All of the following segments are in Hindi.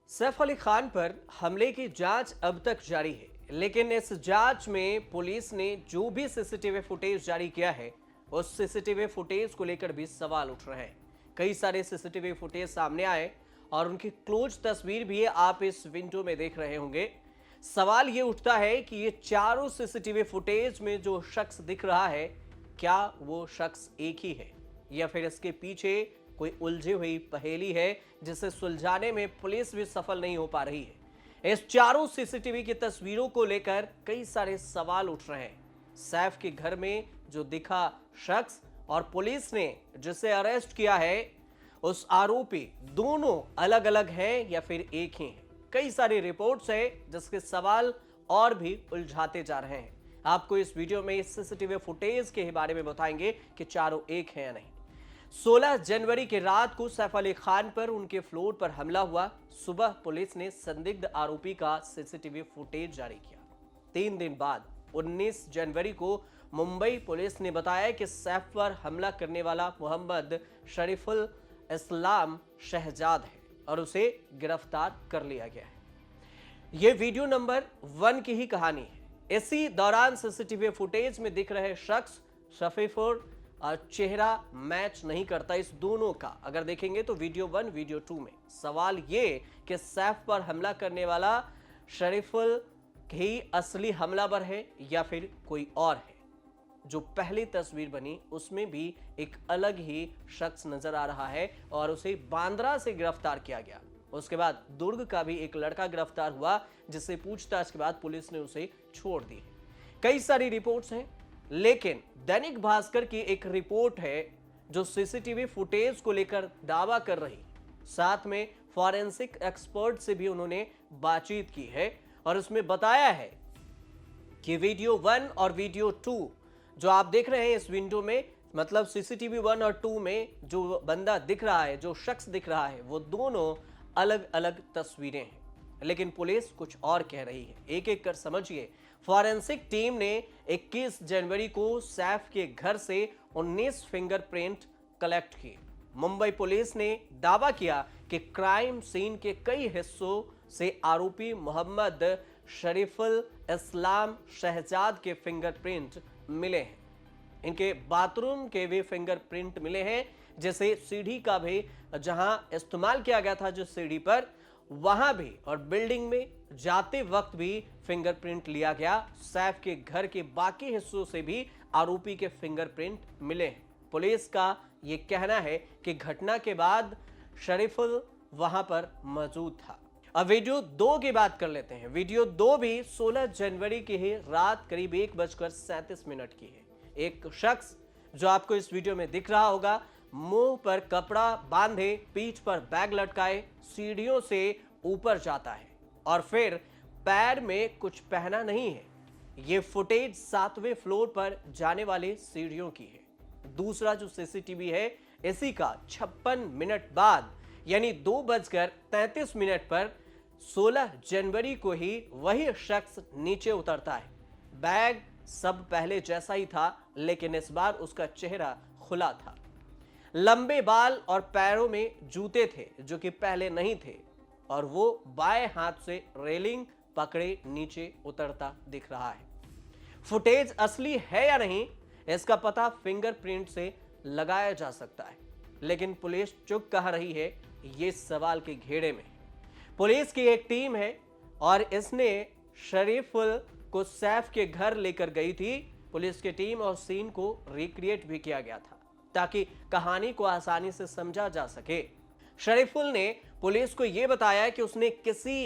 सैफ अली खान पर हमले की जांच अब तक जारी है, लेकिन इस जांच में पुलिस ने जो भी सीसीटीवी फुटेज जारी किया है, उस सीसीटीवी फुटेज को लेकर भी सवाल उठ रहे हैं। कई सारे सीसीटीवी फुटेज सामने आए और उनकी क्लोज तस्वीर भी आप इस विंडो में देख रहे होंगे। सवाल ये उठता है कि ये चारों सीसीटीवी फुटेज में जो शख्स दिख रहा है, क्या वो शख्स एक ही है या फिर इसके पीछे कोई उलझी हुई पहेली है जिसे सुलझाने में पुलिस भी सफल नहीं हो पा रही है। इस चारों सीसीटीवी की तस्वीरों को लेकर कई सारे सवाल उठ रहे हैं। सैफ के घर में जो दिखा शख्स और पुलिस ने जिसे अरेस्ट किया है, उस आरोपी दोनों अलग अलग हैं या फिर एक ही हैं। कई सारी रिपोर्ट्स है जिसके सवाल और भी उलझाते जा रहे हैं। आपको इस वीडियो में इस सीसीटीवी फुटेज के बारे में बताएंगे कि चारों एक हैं या नहीं। 16 जनवरी की रात को सैफ अली खान पर उनके फ्लोर पर हमला हुआ। सुबह पुलिस ने संदिग्ध आरोपी का सीसीटीवी फुटेज जारी किया। 3 दिन बाद 19 जनवरी को मुंबई पुलिस ने बताया कि सैफ पर हमला करने वाला मोहम्मद शरीफुल इस्लाम शहजाद है और उसे गिरफ्तार कर लिया गया है। यह वीडियो नंबर 1 की ही कहानी है। इसी दौरान सीसीटीवी फुटेज में दिख रहे शख्स शफीफुर चेहरा मैच नहीं करता इस दोनों का। अगर देखेंगे तो वीडियो 1 वीडियो 2 में सवाल ये कि सैफ पर हमला करने वाला शरीफुल ही असली हमलावर है या फिर कोई और है। जो पहली तस्वीर बनी उसमें भी एक अलग ही शख्स नजर आ रहा है और उसे बांद्रा से गिरफ्तार किया गया। उसके बाद दुर्ग का भी एक लड़का गिरफ्तार हुआ जिससे पूछताछ के बाद पुलिस ने उसे छोड़ दी। कई सारी रिपोर्ट्स हैं, लेकिन दैनिक भास्कर की एक रिपोर्ट है जो सीसीटीवी फुटेज को लेकर दावा कर रही। साथ में फॉरेंसिक एक्सपर्ट से भी उन्होंने बातचीत की है और उसमें बताया है कि वीडियो 1 और वीडियो 2 जो आप देख रहे हैं इस विंडो में, मतलब सीसीटीवी 1 और 2 में जो बंदा दिख रहा है, जो शख्स दिख रहा है, वो दोनों अलग अलग तस्वीरें हैं। लेकिन पुलिस कुछ और कह रही है। एक एक कर समझिए। फॉरेंसिक टीम ने 21 जनवरी को सैफ के घर से 19 फिंगरप्रिंट कलेक्ट किए। मुंबई पुलिस ने दावा किया कि क्राइम सीन के कई हिस्सों से आरोपी मोहम्मद शरीफुल इस्लाम शहजाद के फिंगरप्रिंट मिले हैं। इनके बाथरूम के भी फिंगरप्रिंट मिले हैं, जैसे सीढ़ी का भी जहां इस्तेमाल किया गया था जिस सीढ़ी पर, वहां भी, और बिल्डिंग में जाते वक्त भी फिंगरप्रिंट लिया गया। सैफ के घर के बाकी हिस्सों से भी आरोपी के फिंगरप्रिंट मिले हैं। पुलिस का यह कहना है कि घटना के बाद शरीफुल वहां पर मौजूद था। अब वीडियो 2 की बात कर लेते हैं। वीडियो 2 भी 16 जनवरी की ही रात करीब 1:37 की है। एक शख्स जो आपको इस वीडियो में दिख रहा होगा, मुंह पर कपड़ा बांधे, पीठ पर बैग लटकाए सीढ़ियों से ऊपर जाता है और फिर पैर में कुछ पहना नहीं है। यह फुटेज 7वें फ्लोर पर जाने वाले सीढ़ियों की है। दूसरा जो सीसीटीवी है, इसी का 56 मिनट बाद यानी 2:33 पर 16 जनवरी को ही वही शख्स नीचे उतरता है। बैग सब पहले जैसा ही था, लेकिन इस बार उसका चेहरा खुला था। लंबे बाल और पैरों में जूते थे जो कि पहले नहीं थे, और वो बाएं हाथ से रेलिंग पकड़े नीचे उतरता दिख रहा है। फुटेज असली है या नहीं, इसका पता फिंगरप्रिंट से लगाया जा सकता है, लेकिन पुलिस चुप कह रही है। ये सवाल के घेरे में पुलिस की एक टीम है और इसने शरीफुल को सैफ के घर लेकर गई थी। पुलिस की टीम और सीन को रिक्रिएट भी किया गया था ताकि कहानी को आसानी से समझा जा सके। शरीफुल ने पुलिस को यह बताया कि उसने किसी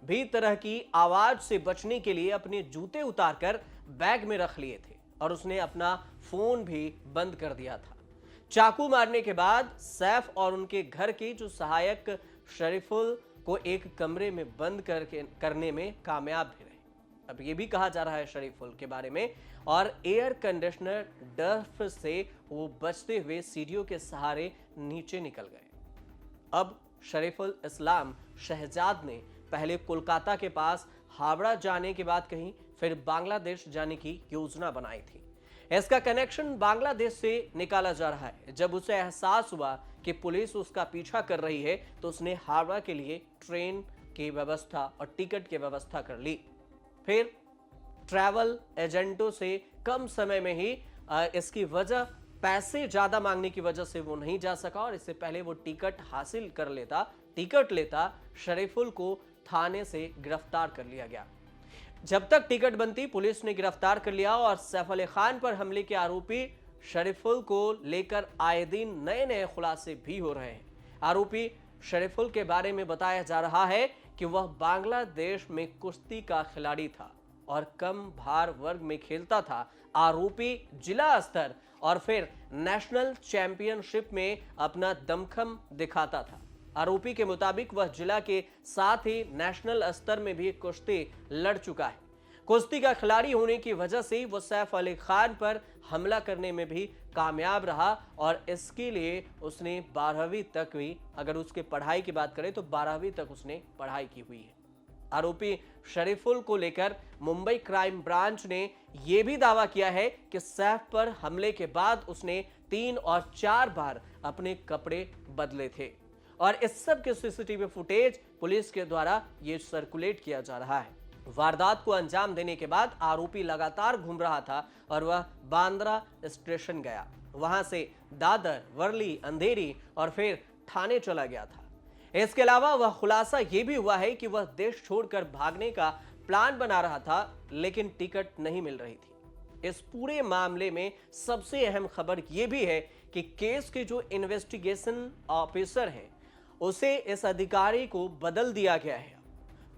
भी तरह की आवाज से बचने के लिए अपने जूते उतारकर बैग में रख लिए थे और उसने अपना फोन भी बंद कर दिया था। चाकू मारने के बाद सैफ और उनके घर की जो सहायक शरीफुल को एक कमरे में बंद करने में कामयाब भी रहे। अब यह भी कहा जा रहा है शरीफुल के बारे में, और एयर कंडीशनर डर से वो बचते हुए सीढ़ियों के सहारे नीचे निकल गए। अब शरीफुल इस्लाम शहजाद ने पहले कोलकाता के पास हावड़ा जाने की बात कही, फिर बांग्लादेश जाने की योजना बनाई थी। इसका कनेक्शन बांग्लादेश से निकाला जा रहा है। जब उसे एहसास हुआ कि पुलिस उसका पीछा कर रही है तो उसने हावड़ा के लिए ट्रेन की व्यवस्था और टिकट की व्यवस्था कर ली। फिर ट्रैवल एजेंटों से कम समय में ही इसकी वजह पैसे ज्यादा मांगने की वजह से वो नहीं जा सका और इससे पहले वो टिकट लेता शरीफुल को थाने से गिरफ्तार कर लिया गया। जब तक टिकट बनती पुलिस ने गिरफ्तार कर लिया और सैफ अली खान पर हमले के आरोपी शरीफुल को लेकर आए दिन नए नए खुलासे भी हो रहे हैं। आरोपी शरीफुल के बारे में बताया जा रहा है कि वह बांग्लादेश में कुश्ती का खिलाड़ी था और कम भार वर्ग में खेलता था। आरोपी जिला स्तर और फिर नेशनल चैंपियनशिप में अपना दमखम दिखाता था। आरोपी के मुताबिक वह जिला के साथ ही नेशनल स्तर में भी कुश्ती लड़ चुका है। कुश्ती का खिलाड़ी होने की वजह से वो सैफ अली खान पर हमला करने में भी कामयाब रहा और इसके लिए उसने 12वीं तक भी, अगर उसके पढ़ाई की बात करें तो 12वीं तक उसने पढ़ाई की हुई है। आरोपी शरीफुल को लेकर मुंबई क्राइम ब्रांच ने यह भी दावा किया है कि सैफ पर हमले के बाद उसने 3 और 4 बार अपने कपड़े बदले थे और इस सब के सीसीटीवी फुटेज पुलिस के द्वारा ये सर्कुलेट किया जा रहा है। वारदात को अंजाम देने के बाद आरोपी लगातार घूम रहा था और वह बांद्रा स्टेशन गया, वहां से दादर, वर्ली, अंधेरी और फिर थाने चला गया था। इसके अलावा वह खुलासा यह भी हुआ है कि वह देश छोड़कर भागने का प्लान बना रहा था लेकिन टिकट नहीं मिल रही थी। इस पूरे मामले में सबसे अहम खबर यह भी है कि केस के जो इन्वेस्टिगेशन ऑफिसर हैं उसे इस अधिकारी को बदल दिया गया है।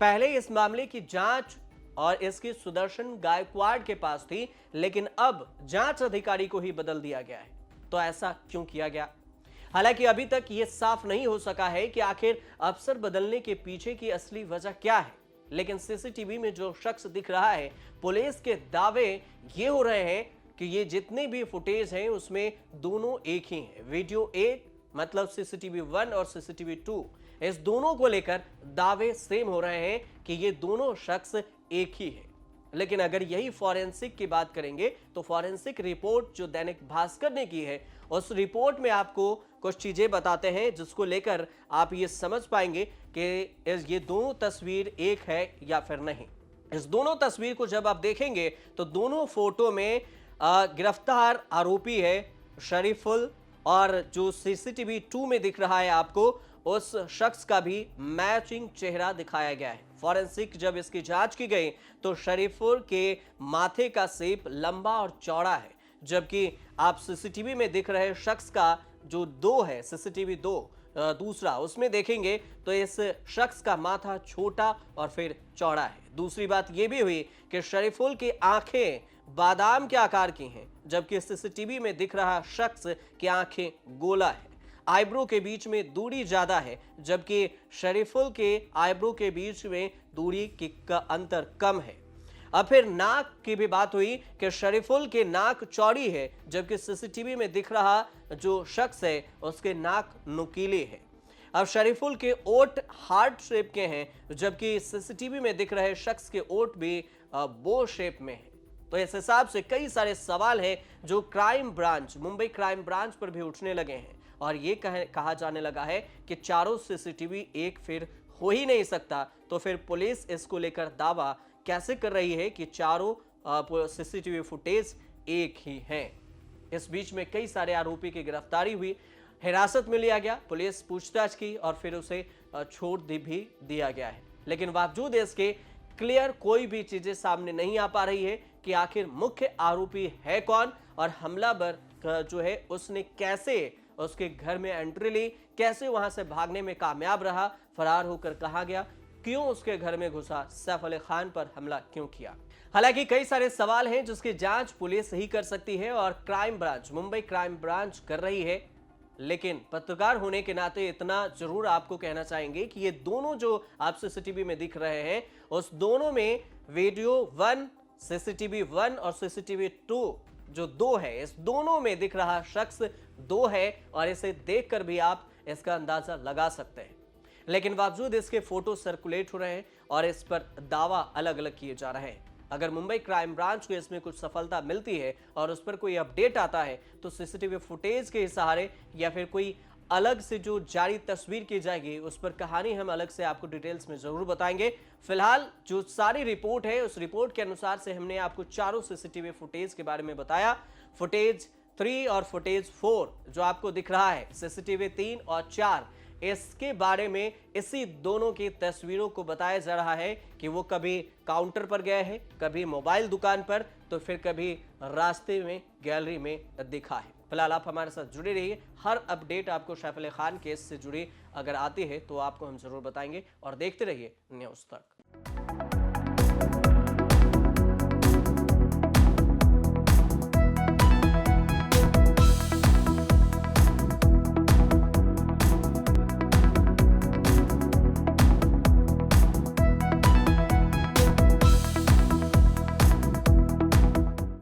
पहले इस मामले की जांच और इसकी सुदर्शन गायकवाड़ के पास थी लेकिन अब जांच अधिकारी को ही बदल दिया गया है। तो ऐसा क्यों किया गया? हालांकि अभी तक यह साफ नहीं हो सका है कि आखिर अफसर बदलने के पीछे की असली वजह क्या है, लेकिन सीसीटीवी में जो शख्स दिख रहा है, पुलिस के दावे ये हो रहे हैं कि ये जितने भी फुटेज हैं उसमें दोनों एक ही हैं। वीडियो 1 मतलब सीसीटीवी 1 और सीसीटीवी 2, इस दोनों को लेकर दावे सेम हो रहे हैं कि ये दोनों शख्स एक ही है। लेकिन अगर यही फॉरेंसिक की बात करेंगे तो फॉरेंसिक रिपोर्ट जो दैनिक भास्कर ने की है उस रिपोर्ट में आपको कुछ चीजें बताते हैं जिसको लेकर आप ये समझ पाएंगे कि ये दोनों तस्वीर एक है या फिर नहीं। इस दोनों तस्वीर को जब आप देखेंगे तो दोनों फोटो में गिरफ्तार आरोपी है शरीफुल और जो सीसीटीवी 2 में दिख रहा है आपको उस शख्स का भी मैचिंग चेहरा दिखाया गया है। फॉरेंसिक जब इसकी जांच की गई तो शरीफुल के माथे का शेप लंबा और चौड़ा है, जबकि आप सीसीटीवी में दिख रहे शख्स का जो 2 है, सीसीटीवी 2 दूसरा, उसमें देखेंगे तो इस शख्स का माथा छोटा और फिर चौड़ा है। दूसरी बात यह भी हुई कि शरीफुल की आंखें बादाम के आकार की हैं, जबकि सीसीटीवी में दिख रहा शख्स की आंखें गोला है। आईब्रो के बीच में दूरी ज्यादा है, जबकि शरीफुल के आईब्रो के बीच में दूरी का अंतर कम है। अब फिर नाक की भी बात हुई कि शरीफुल के नाक चौड़ी है, जबकि सीसीटीवी में दिख रहा जो शख्स है उसके नाक नुकीली है। अब शरीफुल के ओठ हार्ट शेप के हैं, जबकि सीसीटीवी में दिख रहे शख्स के ओठ भी बो शेप में है। तो इस हिसाब से कई सारे सवाल हैं जो crime branch, Mumbai crime branch पर भी उठने लगे हैं और ये कहा जाने लगा है कि चारों सीसीटीवी एक फिर हो ही नहीं सकता। तो फिर पुलिस इसको लेकर दावा कैसे कर रही है कि चारों सीसीटीवी फुटेज एक ही हैं। इस बीच में कई सारे आरोपी की गिरफ्तारी हुई, हिरासत में लिया गया, पुलिस पूछताछ की और फिर उसे छोड़ भी दिया गया है। लेकिन बावजूद इसके क्लियर कोई भी चीजें सामने नहीं आ पा रही है कि आखिर मुख्य आरोपी है कौन और हमलावर जो है उसने कैसे उसके घर में एंट्री ली, कैसे वहां से भागने में कामयाब रहा, फरार होकर कहां गया, क्यों उसके घर में घुसा, सैफ अली खान पर हमला क्यों किया। हालांकि कई सारे सवाल हैं जिसकी जांच पुलिस ही कर सकती है और crime branch, Mumbai crime branch कर रही है। लेकिन पत्रकार होने के नाते इतना जरूर आपको कहना चाहेंगे कि ये दोनों जो आप सीसीटीवी में दिख रहे हैं उस दोनों में वीडियो 1, सीसीटीवी 1 और सीसीटीवी 2 जो 2 है, इस दोनों में दिख रहा शख्स 2 है और इसे देखकर भी आप इसका अंदाजा लगा सकते हैं। लेकिन बावजूद इसके फोटो सर्कुलेट हो रहे हैं और इस पर दावा अलग अलग किए जा रहे हैं। अगर मुंबई क्राइम ब्रांच को इसमें कुछ सफलता मिलती है और उस पर कोई अपडेट आता है तो सीसीटीवी फुटेज के सहारे या फिर कोई अलग से जो जारी तस्वीर की जाएगी उस पर कहानी हम अलग से आपको डिटेल्स में जरूर बताएंगे। फिलहाल जो सारी रिपोर्ट है उस रिपोर्ट के अनुसार से हमने आपको चारों सीसीटीवी फुटेज के बारे में बताया। फुटेज 3 और फुटेज 4 जो आपको दिख रहा है, सीसीटीवी 3 और 4, इसके बारे में इसी दोनों की तस्वीरों को बताया जा रहा है कि वो कभी काउंटर पर गए हैं, कभी मोबाइल दुकान पर, तो फिर कभी रास्ते में गैलरी में दिखा है। फिलहाल आप हमारे साथ जुड़े रहिए, हर अपडेट आपको सैफ अली खान केस से जुड़ी अगर आती है तो आपको हम जरूर बताएंगे और देखते रहिए न्यूज़ तक।